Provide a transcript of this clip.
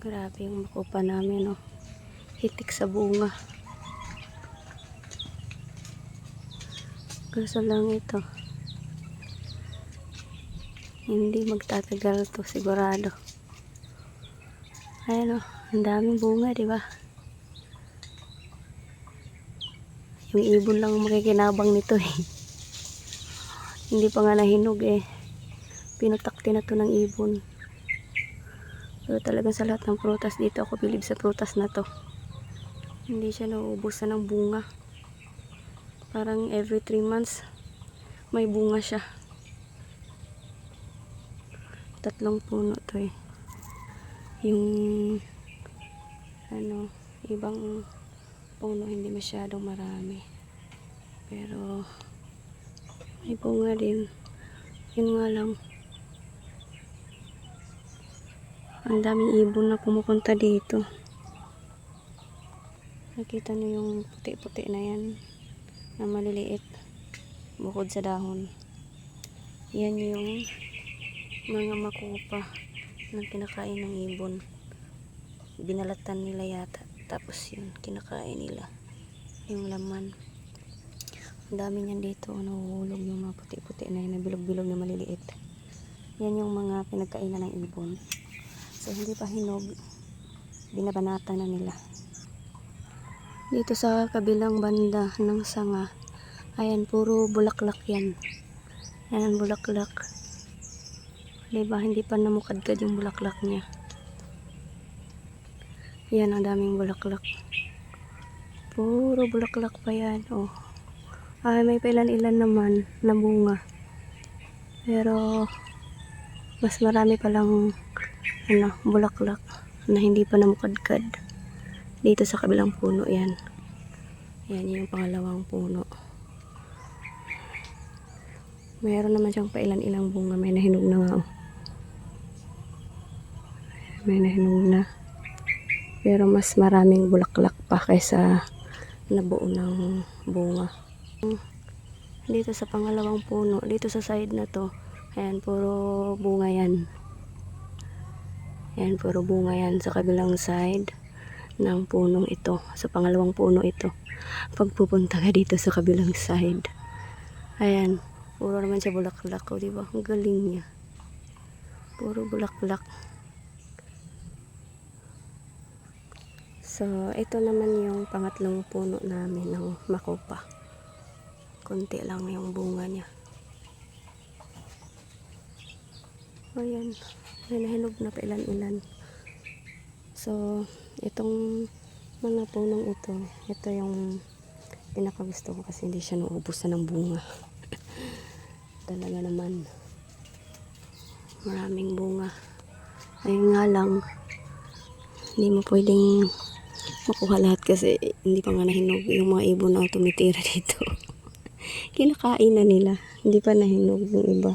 Grabe yung makupa namin, oh. Hitik sa bunga. Kaso lang ito, hindi magtatagal to sigurado. Ayan, oh, ang daming bunga, di ba? Yung ibon lang makikinabang nito eh. Hindi pa nga nahinog eh. Pinutakti na to ng ibon. Pero talaga sa lahat ng prutas dito, ako bilib sa prutas na to. Hindi siya nauubusan ng bunga. Parang every 3 months may bunga siya. 3 puno to eh. Yung ibang puno hindi masyadong marami. Pero may bunga din. Yun nga lang, ang daming ibon na pumupunta dito. Nakita niyo yung puti-puti na yan na maliliit bukod sa dahon. Yan yung mga makupa na kinakain ng ibon. Binalatan nila yata, tapos yun kinakain nila yung laman. Ang dami niyan dito, nahuhulog yung mga puti-puti na yun, na bilog-bilog na maliliit. Yan yung mga pinagkainan ng ibon. So hindi pa hinog, binabanata na nila. Dito sa kabilang banda ng sanga, ayan, puro bulaklak yan. Ayan, bulaklak. Diba, hindi pa namukadkad yung bulaklak niya. Yan, ang daming bulaklak. Puro bulaklak pa yan, oh. Ay, may pailan-ilan naman na bunga. Pero mas marami palang bulaklak na hindi pa namukadkad. Dito sa kabilang puno yan. Yan yung pangalawang puno. Mayroon naman siyang pailan-ilang bunga. May nahinog na nga, oh. May nahinog na. Pero mas maraming bulaklak pa kaysa nabuo ng bunga. Dito sa pangalawang puno, dito sa side na to, ayan, puro bunga yan. Ayan, puro bunga yan sa kabilang side ng punong ito. Sa pangalawang puno ito. Pag pupunta ka dito sa kabilang side, ayan, puro naman siya bulaklak, o diba? Ang galing niya. Puro bulaklak. So, ito naman yung pangatlong puno namin ng makupa. Konti lang yung bunga niya. Ayan, may nahinog na pa ilan-ilan. So, itong mga punong ito yung pinakagusto ko kasi hindi siya nauubusan ng bunga. Talaga naman, maraming bunga. Ayun nga lang, hindi mo pwedeng makuha lahat kasi hindi pa nga nahinog yung mga ibon na tumitira dito. Kinakain na nila, hindi pa nahinog yung iba.